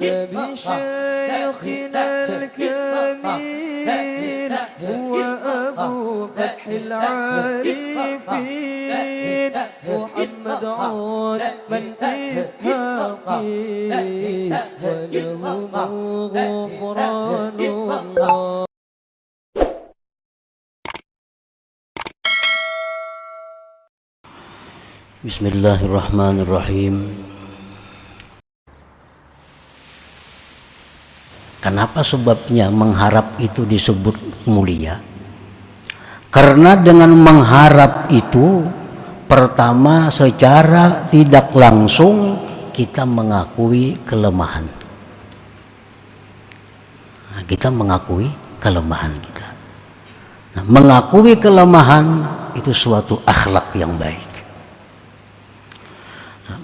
بشيخنا الكميل هو أبو فتح العارفين محمد عود من إسحاقي وله غفران الله. Bismillahirrahmanirrahim. Kenapa sebabnya mengharap itu disebut mulia? Karena dengan mengharap itu, pertama secara tidak langsung kita mengakui kelemahan. Nah, kita mengakui kelemahan kita. Nah, mengakui kelemahan itu suatu akhlak yang baik.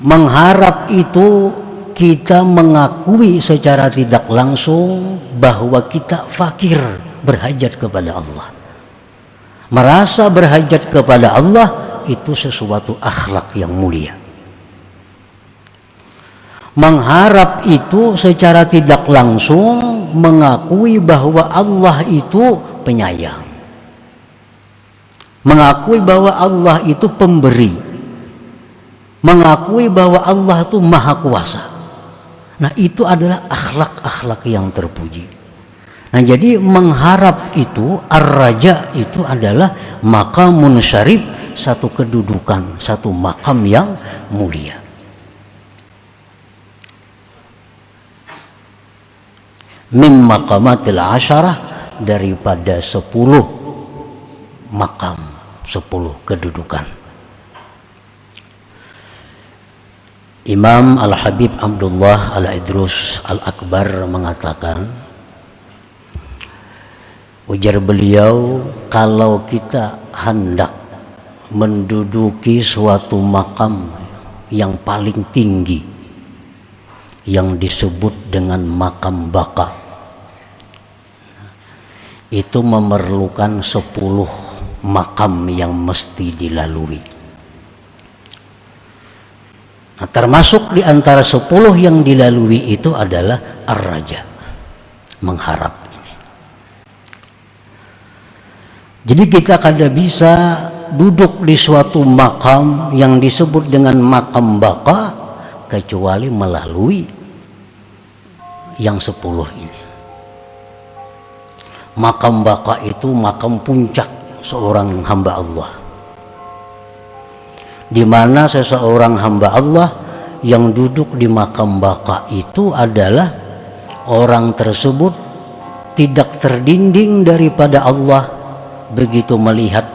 Mengharap itu kita mengakui secara tidak langsung bahwa kita fakir, berhajat kepada Allah. Merasa berhajat kepada Allah itu sesuatu akhlak yang mulia. Mengharap itu secara tidak langsung mengakui bahwa Allah itu penyayang. Mengakui bahwa Allah itu pemberi. Mengakui bahwa Allah itu maha kuasa. Nah, itu adalah akhlak-akhlak yang terpuji. Nah, jadi mengharap itu, ar-raja itu adalah maqamun syarif, satu kedudukan, satu makam yang mulia. Min maqamatil asyarah, daripada 10 makam, 10 kedudukan. Imam Al-Habib Abdullah Al-Idrus Al-Akbar mengatakan, ujar beliau, kalau kita hendak menduduki suatu makam yang paling tinggi yang disebut dengan makam baka, itu memerlukan 10 makam yang mesti dilalui. Nah, termasuk di antara 10 yang dilalui itu adalah ar-raja, mengharap ini. Jadi kita kada bisa duduk di suatu makam yang disebut dengan makam baka kecuali melalui yang 10 ini. Makam baka itu makam puncak seorang hamba Allah, di mana seseorang hamba Allah yang duduk di makam baka itu adalah orang tersebut tidak terdinding daripada Allah begitu melihat,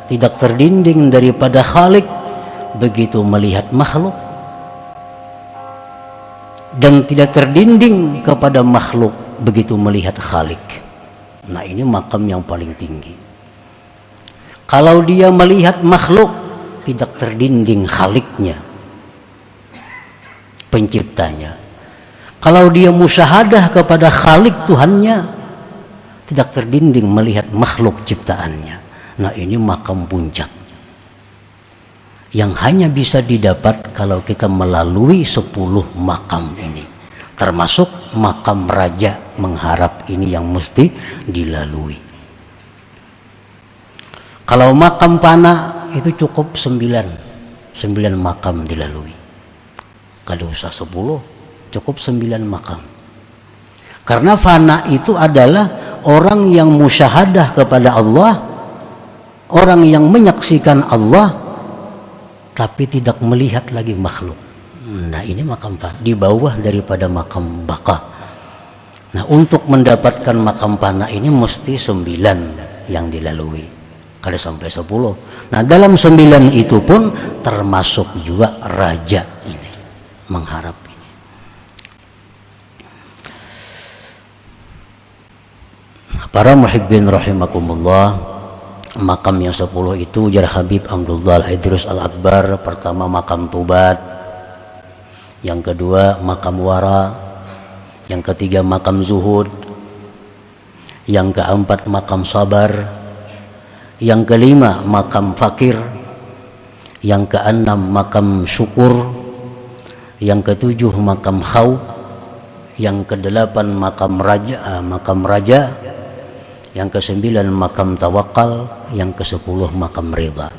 tidak terdinding daripada Khalik begitu melihat makhluk, dan tidak terdinding kepada makhluk begitu melihat Khalik. Nah, ini makam yang paling tinggi. Kalau dia melihat makhluk, tidak terdinding Khaliknya, penciptanya. Kalau dia musyahadah kepada Khalik Tuhannya, tidak terdinding melihat makhluk ciptaannya. Nah, ini makam puncak yang hanya bisa didapat kalau kita melalui 10 makam ini, termasuk makam raja, mengharap ini yang mesti dilalui. Kalau makam pana itu cukup 9 makam dilalui. Kada usah 10, cukup 9 makam. Karena fana itu adalah orang yang musyahadah kepada Allah, orang yang menyaksikan Allah tapi tidak melihat lagi makhluk. Nah, ini makam fana, di bawah daripada makam baka. Nah, untuk mendapatkan makam fana ini mesti 9 yang dilalui, kada sampai 10. Nah, dalam 9 itu pun termasuk juga raja ini, mengharap ini. Para muhibbin rahimakumullah, makam yang 10 itu ujar Habib Abdullah Al-Idrus Al-Akbar, pertama makam Tubat, yang kedua makam Wara, yang ketiga makam Zuhud, yang keempat makam Sabar, yang kelima makam Fakir, yang keenam makam Syukur, yang ketujuh makam Khawf, yang ke-8 makam raja, yang ke-9 makam tawakal, yang ke-10 makam ridha.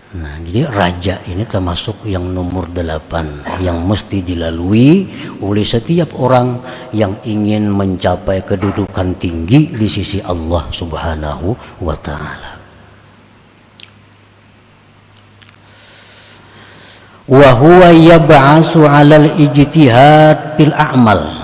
Nah, jadi raja ini termasuk yang nomor 8 yang mesti dilalui oleh setiap orang yang ingin mencapai kedudukan tinggi di sisi Allah Subhanahu wa ta'ala. Wa huwa yab'asu 'alal ijtihad fil a'mal.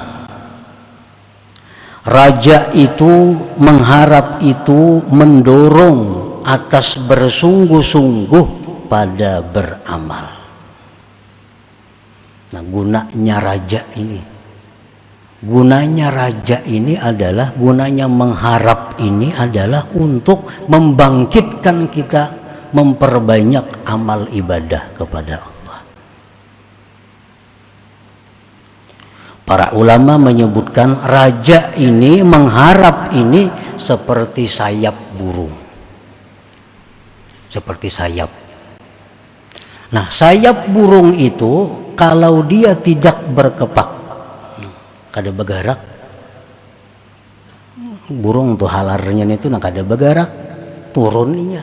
Raja itu mengharap, itu mendorong atas bersungguh-sungguh pada beramal. Nah, gunanya raja ini adalah, gunanya mengharap ini adalah untuk membangkitkan kita, memperbanyak amal ibadah kepada Allah. Para ulama menyebutkan raja ini, mengharap ini seperti sayap burung. Seperti sayap. Nah, sayap burung itu kalau dia tidak berkepak, kada bagarak, burung tuh halarnya itu nak kada bagarak, turunnya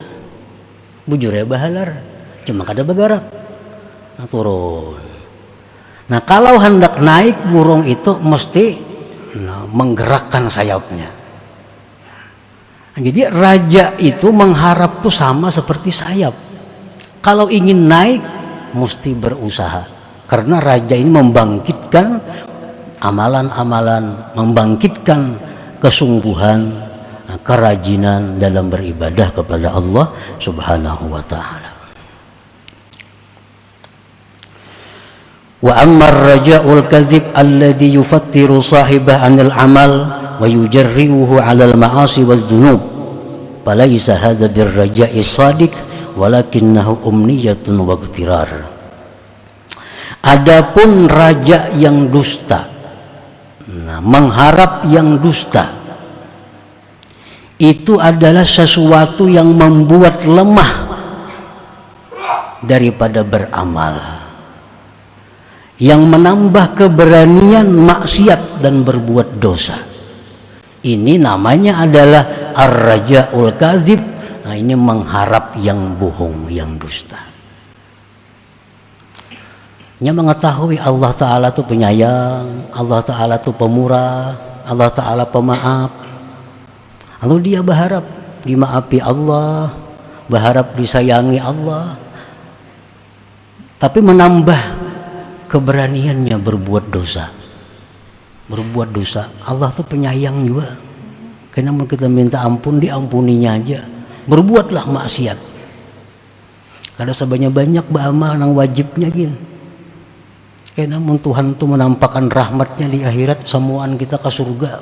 bujur ya bahalar, cuma kada bagarak, nah, turun. Nah, kalau hendak naik burung itu mesti menggerakkan sayapnya. Jadi raja itu mengharap tuh sama seperti sayap. Kalau ingin naik mesti berusaha. Karena raja ini membangkitkan amalan-amalan, membangkitkan kesungguhan, kerajinan dalam beribadah kepada Allah Subhanahu wa ta'ala. Wa amma ar-raja'ul kadhib alladhi yufattiru sahibah 'anil amal wa yujarri'uhu 'alal ma'asi waz-dzunub falaysa hadza birraja'i shadiq walakinnahu umniyatun wa ightirar. Adapun raja yang dusta, nah, mengharap yang dusta, itu adalah sesuatu yang membuat lemah daripada beramal, yang menambah keberanian maksiat dan berbuat dosa. Ini namanya adalah ar-raja'ul kadzib. Nah, ini mengharap yang bohong, yang dusta. Nya mengetahui Allah Ta'ala itu penyayang, Allah Ta'ala itu pemurah, Allah Ta'ala pemaaf. Lalu dia berharap dimaafi Allah, berharap disayangi Allah, tapi menambah keberaniannya berbuat dosa. Berbuat dosa. Allah tuh penyayang juga. Karena mau kita minta ampun, diampuninya aja. Berbuatlah maksiat. Kada sebanyak-banyak beramal nang wajibnya gini. Karena Tuhan tuh menampakkan rahmatnya di akhirat, semuaan kita ke surga.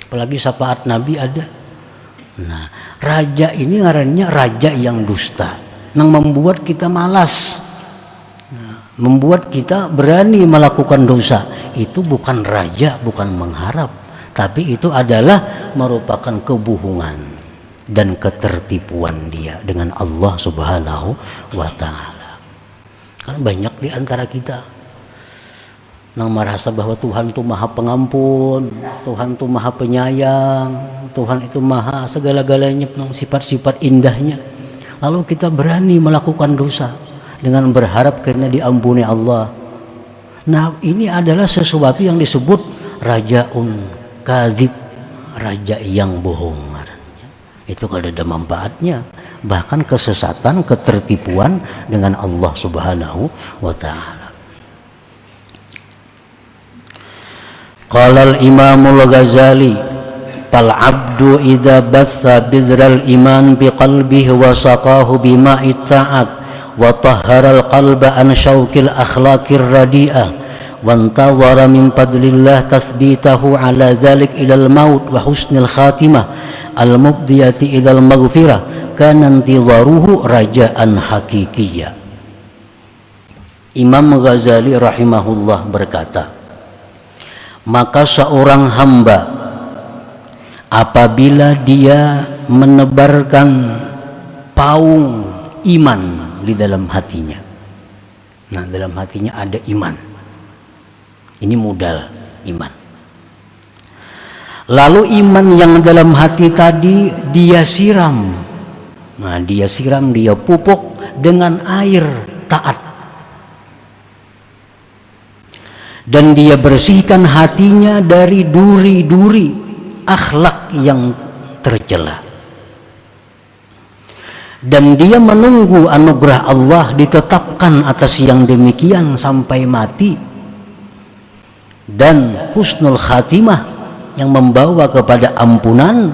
Apalagi syafaat Nabi ada. Nah, raja ini ngarannya raja yang dusta, nang membuat kita malas, membuat kita berani melakukan dosa. Itu bukan raja, bukan mengharap, tapi itu adalah merupakan kebohongan dan ketertipuan dia dengan Allah Subhanahu wa ta'ala. Kan banyak di antara kita yang merasa bahwa Tuhan itu maha pengampun, Tuhan itu maha penyayang, Tuhan itu maha segala-galanya, sifat-sifat indahnya. Lalu kita berani melakukan dosa dengan berharap karena diampuni Allah. Nah, ini adalah sesuatu yang disebut rajaun kadzib, raja yang bohong. Itu kalau ada manfaatnya, bahkan kesesatan, ketertipuan dengan Allah Subhanahu wa ta'ala. Qala al-Imam al-Ghazali fal abdu idza batha bidral iman biqalbihi wa saqahu bima'i ta'at wa tahhara al-qalba an syauqil akhlaqir radi'ah wa antazara min fadlillah tathbitahu ala dhalik ila al-maut wa husnil khatimah al-mubdiyati ila al-maghfirah kana intizaruhu raja'an hakikiyya. Imam Ghazali rahimahullah berkata, maka seorang hamba apabila dia menebarkan paung iman di dalam hatinya. Nah, dalam hatinya ada iman. Ini modal. iman. Lalu iman yang dalam hati tadi dia siram. Nah, dia siram, dia pupuk dengan air taat. Dan dia bersihkan hatinya dari duri-duri akhlak yang tercela. Dan dia menunggu anugerah Allah ditetapkan atas yang demikian sampai mati. Dan husnul khatimah yang membawa kepada ampunan,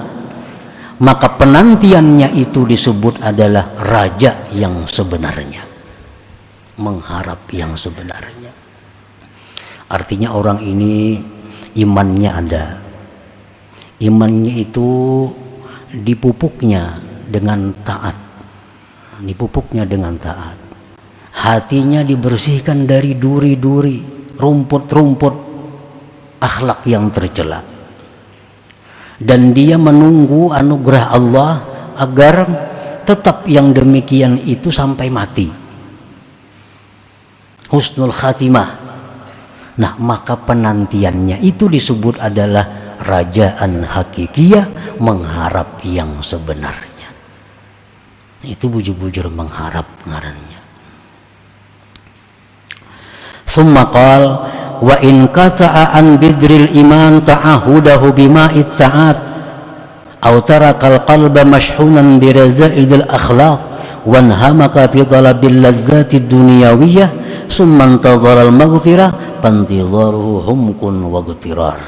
maka penantiannya itu disebut adalah raja yang sebenarnya, mengharap yang sebenarnya. Artinya orang ini imannya ada, imannya itu dipupuknya dengan taat, dipupuknya dengan taat. Hatinya dibersihkan dari duri-duri, rumput-rumput akhlak yang tercela. Dan dia menunggu anugerah Allah agar tetap yang demikian itu sampai mati, husnul khatimah. Nah, maka penantiannya itu disebut adalah rajaan hakikiyah, mengharap yang sebenarnya. Itu bujur-bujur mengharap ngarannya. Summa qal wa in qata'a an bidril iman ta'ahudahu bima'it ta'at aw tarakal qalba mashhunan biraza'idil akhlaq wanhamaka fi talabil lazzatid dunyawiyah summa intazara al maghfirah pantidharuhu humkun wa gutirar.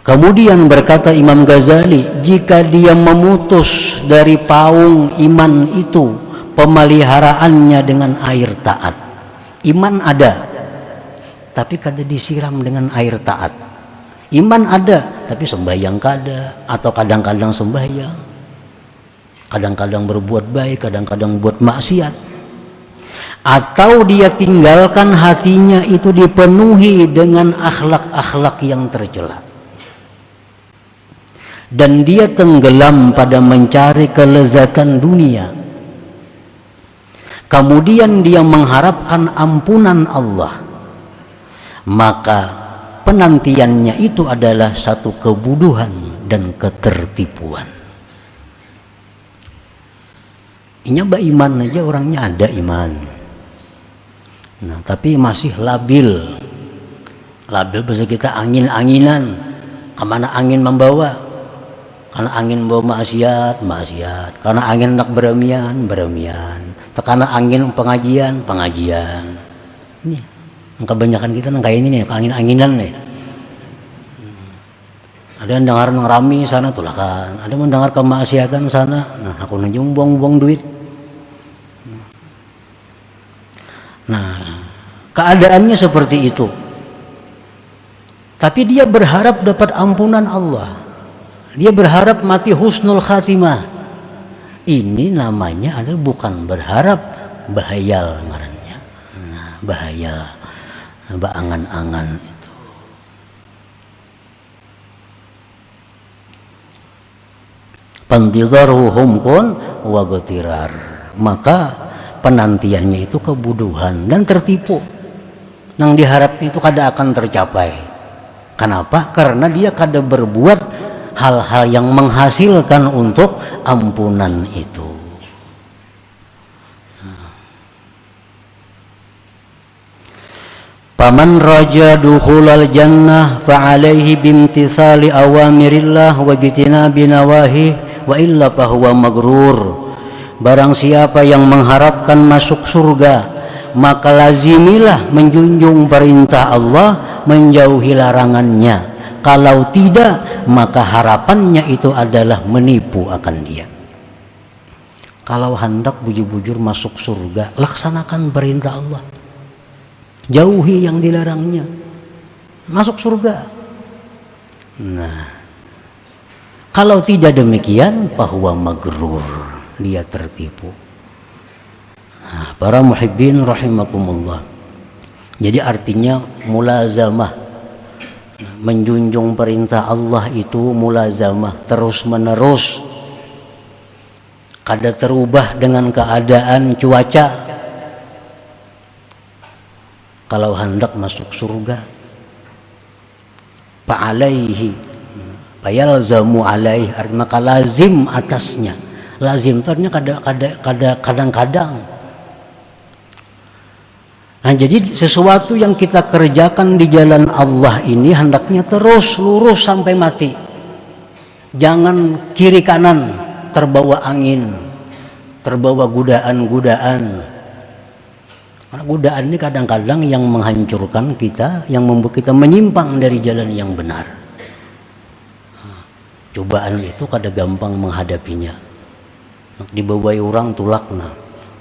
Kemudian berkata Imam Ghazali, jika dia memutus dari paung iman itu pemeliharaannya dengan air taat, iman ada tapi kada disiram dengan air taat. Iman ada tapi sembahyang kada, atau kadang-kadang sembahyang, kadang-kadang berbuat baik, kadang-kadang buat maksiat. Atau dia tinggalkan hatinya itu dipenuhi dengan akhlak-akhlak yang tercela, dan dia tenggelam pada mencari kelezatan dunia. Kemudian dia mengharapkan ampunan Allah, maka penantiannya itu adalah satu kebodohan dan ketertipuan. Ini iman aja orangnya ada iman, nah tapi masih labil. Labil bahasa kita angin-anginan. Kemana angin membawa? Karena angin membawa maksiat, maksiat. Karena angin nak beremian, beremian. Karena angin pengajian, pengajian. Ini kebanyakan kita kayak ini nih, angin-anginan nih. Ada yang dengar ngerami sana tuh lah kan, ada yang mendengar kemaksiatan sana. Nah, aku nunjuk buang-buang duit. Nah, keadaannya seperti itu. Tapi dia berharap dapat ampunan Allah. Dia berharap mati husnul khatimah. Ini namanya adalah bukan berharap, bahayal ngarannya. Nah, bahayal, baangan-angan itu. Pantidharuhu humkun wa gutirar. Maka penantiannya itu kebodohan dan tertipu. Yang diharapnya itu kada akan tercapai. Kenapa? Karena dia kada berbuat hal-hal yang menghasilkan untuk ampunan itu. Faman raja dukhulal jannah fa'alaihi bimtithali awamirillah wa bijtinabi nawahi wa illa fahuwa magrur. Barang siapa yang mengharapkan masuk surga, maka lazimilah menjunjung perintah Allah, menjauhi larangannya. Kalau tidak, maka harapannya itu adalah menipu akan dia. Kalau hendak bujur-bujur masuk surga, laksanakan perintah Allah, jauhi yang dilarangnya, masuk surga. Nah, kalau tidak demikian, bahwa magrur, dia tertipu. Nah, para muhibbin rahimakumullah. Jadi artinya mulazamah, menjunjung perintah Allah itu mulazamah, terus menerus, kada terubah dengan keadaan cuaca. Kalau hendak masuk surga, Fa'alaihi, fayalzamu alaihi, maka lazim atasnya. Lazim itu artinya kadang-kadang. Nah, jadi sesuatu yang kita kerjakan di jalan Allah ini hendaknya terus lurus sampai mati. Jangan kiri kanan terbawa angin, terbawa godaan-godaan. Karena godaan ini kadang-kadang yang menghancurkan kita, yang membuat kita menyimpang dari jalan yang benar. Cobaan itu kada gampang menghadapinya. Dibawai orang tulakna,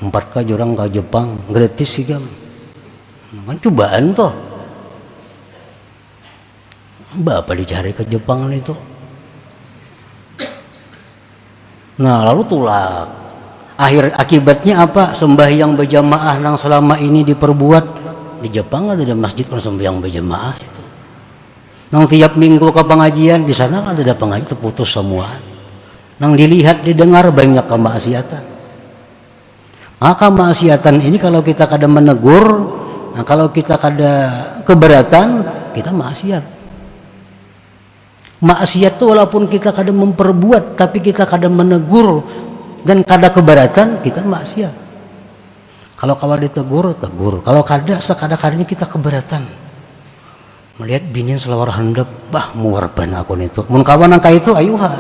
4 kali orang ke Jepang gratis sih kan cobaan toh. Bapak dicari ke Jepang itu. Nah lalu tulak. Akibatnya apa? Sembahyang berjamaah yang selama ini diperbuat di Jepang ada masjid kan sembahyang berjamaah situ. Nang tiap minggu ke pengajian di sana kan ada pengajian terputus semua. Nang dilihat didengar banyak kemaksiatan. Maka maksiatan ini kalau kita kada menegur, nah kalau kita kada keberatan, kita maksiat. Maksiat itu walaupun kita kada memperbuat, tapi kita kada menegur dan kada keberatan, kita maksiat. Kalau kawan ditegur, tegur. Kalau kada, sekada-kadanya kita keberatan. Melihat bini selawar handap, bah muarban aku itu. Mun kawan angka itu, ayuha.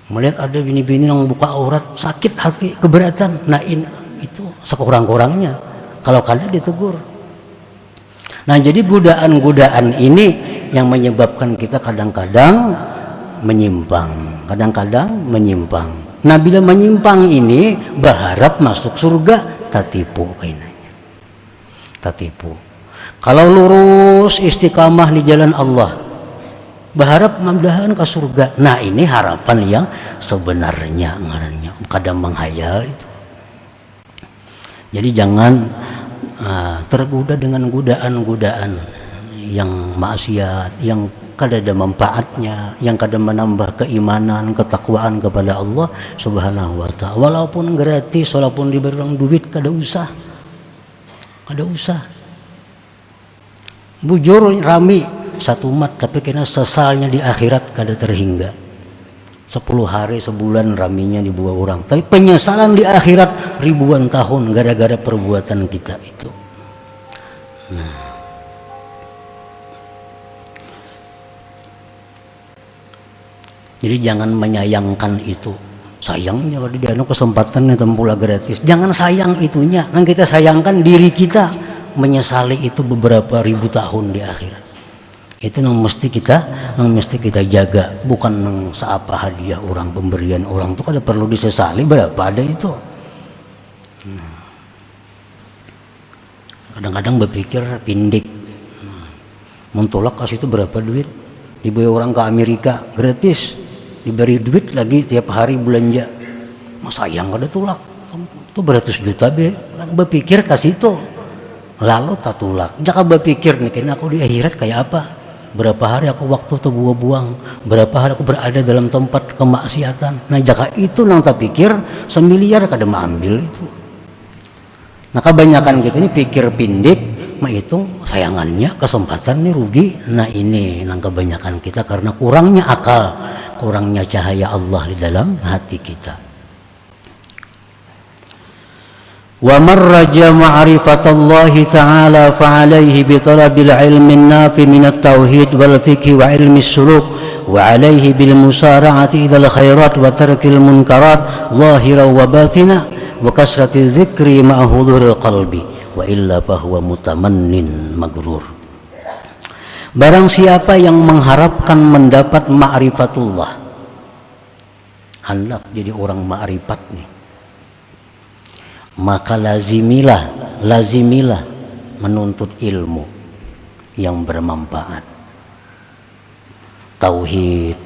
Melihat ada bini-bini yang buka aurat, sakit hati, keberatan. Nah itu sekurang-kurangnya. Kalau kada ditegur. Nah jadi godaan-godaan ini yang menyebabkan kita kadang-kadang menyimpang. Nah bila menyimpang ini berharap masuk surga, tatipu kainanya. Tatipu. Kalau lurus istiqamah di jalan Allah, berharap mudah-mudahan ke surga. Nah ini harapan yang sebenarnya ngarannya, kadang menghayal itu. Jadi jangan tergoda dengan godaan-godaan yang maksiat, yang kada ada manfaatnya, yang kada menambah keimanan, ketakwaan kepada Allah Subhanahu wa ta'ala. Walaupun gratis, walaupun diberi orang duit, kada usah. Bujur rami satu umat, tapi kena sesalnya di akhirat kada terhingga. 10 hari sebulan raminya dibuat orang, tapi penyesalan di akhirat ribuan tahun gara-gara perbuatan kita itu. Nah, jadi jangan menyayangkan itu. Sayangnya kalau dia kesempatan pula gratis. Jangan sayang itunya. Yang kita sayangkan diri kita menyesali itu beberapa ribu tahun di akhirat. Itu yang mesti kita jaga. Bukan yang seapa hadiah orang, pemberian orang itu kada perlu disesali. Berapa ada itu. Kadang-kadang berpikir pindik. Mentolak kasih itu berapa duit? Diberi orang ke Amerika gratis. Diberi duit lagi tiap hari belanja. Mas sayang kada tulak. Itu beratus juta be. Orang berpikir kasih itu. Lalu tak tulak. Jangan berpikir nih kayaknya aku di akhirat kayak apa. Berapa hari aku waktu tuh buang-buang. Berapa hari aku berada dalam tempat kemaksiatan. Nah jika itu nang tak pikir, semiliar kada ambil itu. Nah kebanyakan kita ini pikir pindik, menghitung sayangannya, kesempatan ini rugi. Nah ini nang kebanyakan kita karena kurangnya akal, kurangnya cahaya Allah di dalam hati kita. Wa man raja ma'rifatallahi ta'ala fa'alaihi bi talabil ilmi nafi min at-tauhid wal fiqh wa ilmi suluk wa alaihi bil musara'ati ila al-khairat wa tarkil munkarat zahiran wa batina wa kasrati dzikri ma huduril qalbi wa illa fahuwa mutamannin magrur. Barang siapa yang mengharapkan mendapat ma'rifatullah, hendak jadi orang ma'rifat nih, maka lazimilah menuntut ilmu yang bermanfaat. Tauhid,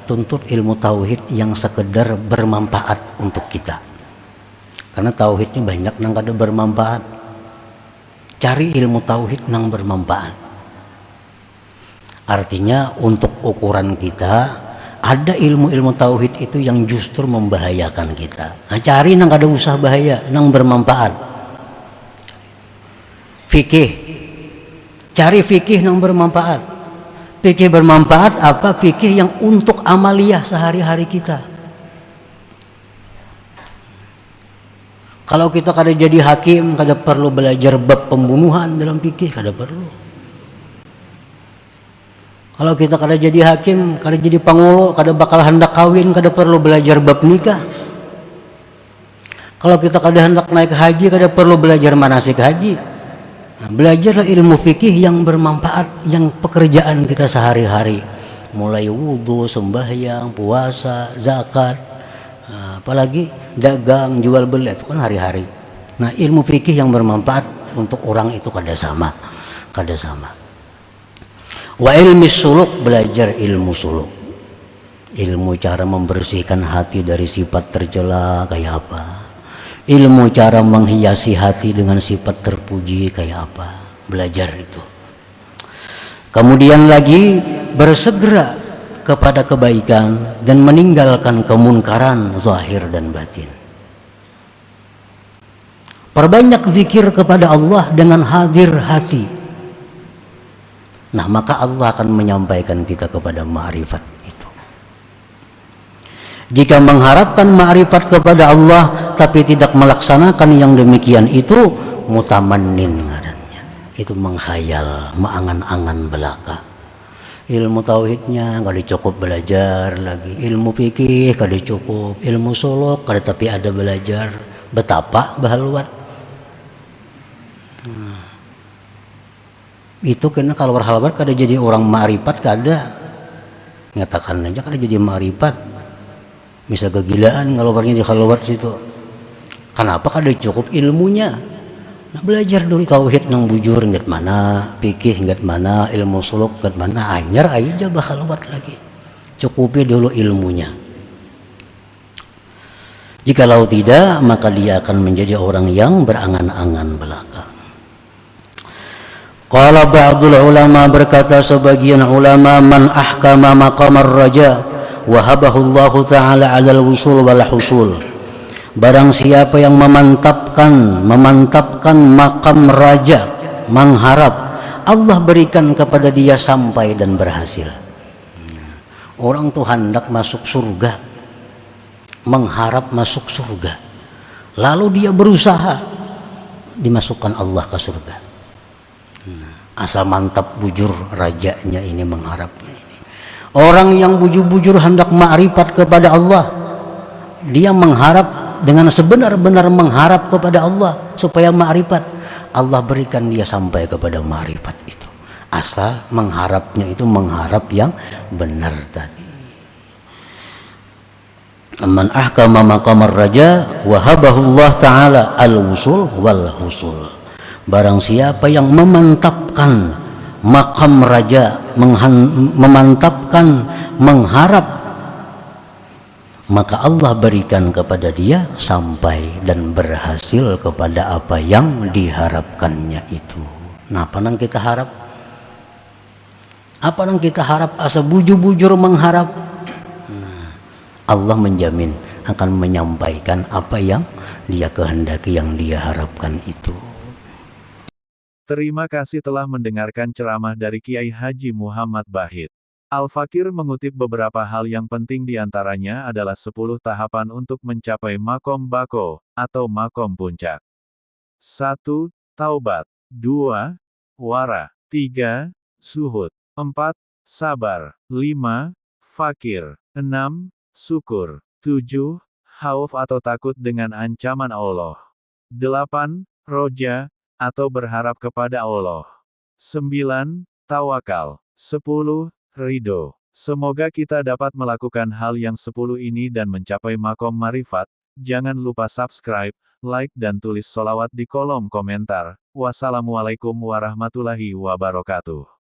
tuntut ilmu tauhid yang sekedar bermanfaat untuk kita. Karena tauhidnya banyak nang kada bermanfaat. Cari ilmu tauhid nang bermanfaat. Artinya untuk ukuran kita ada ilmu-ilmu tauhid itu yang justru membahayakan kita. Nah, cari nang kada usah bahaya, nang bermanfaat. Fikih, Cari fikih yang bermanfaat. Fikih bermanfaat apa? Fikih yang untuk amaliyah sehari-hari kita. Kalau kita kada jadi hakim, kada perlu belajar bab pembunuhan dalam fikih, kada perlu. Kalau kita kada jadi hakim, kada jadi pangulo, kada bakal hendak kawin, kada perlu belajar bab nikah. Kalau kita kada hendak naik haji, kada perlu belajar manasik haji. Nah, belajarlah ilmu fikih yang bermanfaat, yang pekerjaan kita sehari-hari. Mulai wudhu, sembahyang, puasa, zakat, apalagi dagang, jual beli, itu kan hari-hari. Nah, ilmu fikih yang bermanfaat untuk orang itu kada sama. Wa ilmi suluk, belajar ilmu suluk. Ilmu cara membersihkan hati dari sifat tercela kayak apa. Ilmu cara menghiasi hati dengan sifat terpuji kayak apa. Belajar itu. Kemudian lagi bersegera kepada kebaikan dan meninggalkan kemunkaran zahir dan batin. Perbanyak zikir kepada Allah dengan hadir hati. Nah, maka Allah akan menyampaikan kita kepada ma'rifat itu. Jika mengharapkan ma'rifat kepada Allah tapi tidak melaksanakan yang demikian itu, mutamannin ngarannya. Itu menghayal, mengangan-angan belaka. Ilmu tauhidnya kada cukup belajar lagi, ilmu fikih kada cukup, ilmu suluk kada tapi ada belajar. Betapa bahaluat. Itu karena kalau berhalawat kada jadi orang ma'rifat, kada nyatakan aja kada jadi ma'rifat. Bisa kegilaan kalau orangnya di halawat situ. Kenapa kada cukup ilmunya? Nah, belajar dulu tauhid yang bujur ngat mana, fikih ngat mana, ilmu suluk ngat mana, anyar aja bahalawat lagi. Cukupi dulu ilmunya. Jikalau tidak, maka dia akan menjadi orang yang berangan-angan belaka. Qala ba'dul ulama, berkata sebagian ulama, man ahkama maqamar raja wahabahu Allah ta'ala 'alal wusul wal husul. Barang siapa yang memantapkan makam raja, mengharap, Allah berikan kepada dia sampai dan berhasil. Orang tuh hendak masuk surga, mengharap masuk surga, lalu dia berusaha dimasukkan Allah ke surga. Asal mantap bujur rajanya ini, mengharapnya ini. Orang yang bujur-bujur hendak ma'rifat kepada Allah, dia mengharap dengan sebenar-benar mengharap kepada Allah supaya ma'rifat, Allah berikan dia sampai kepada ma'rifat itu. Asal mengharapnya itu mengharap yang benar tadi. Man ahkama maqamar raja wahabahu Allah ta'ala al-wusul wal husul. Barang siapa yang memantapkan makam raja, memantapkan mengharap, maka Allah berikan kepada dia sampai dan berhasil kepada apa yang diharapkannya itu. Nah, apa yang kita harap? Apa yang kita harap? Asa bujur-bujur mengharap. Nah, Allah menjamin akan menyampaikan apa yang dia kehendaki, yang dia harapkan itu. Terima kasih telah mendengarkan ceramah dari Kiai Haji Muhammad Bahid. Al-Fakir mengutip beberapa hal yang penting, diantaranya adalah 10 tahapan untuk mencapai makom bako, atau makom puncak. 1. Taubat. 2. Wara. 3. Zuhud. 4. Sabar. 5. Fakir. 6. Syukur. 7. Khauf atau takut dengan ancaman Allah. 8. Roja, atau berharap kepada Allah. 9. Tawakal. 10. Ridho. Semoga kita dapat melakukan hal yang 10 ini dan mencapai makom marifat. Jangan lupa subscribe, like dan tulis sholawat di kolom komentar. Wassalamualaikum warahmatullahi wabarakatuh.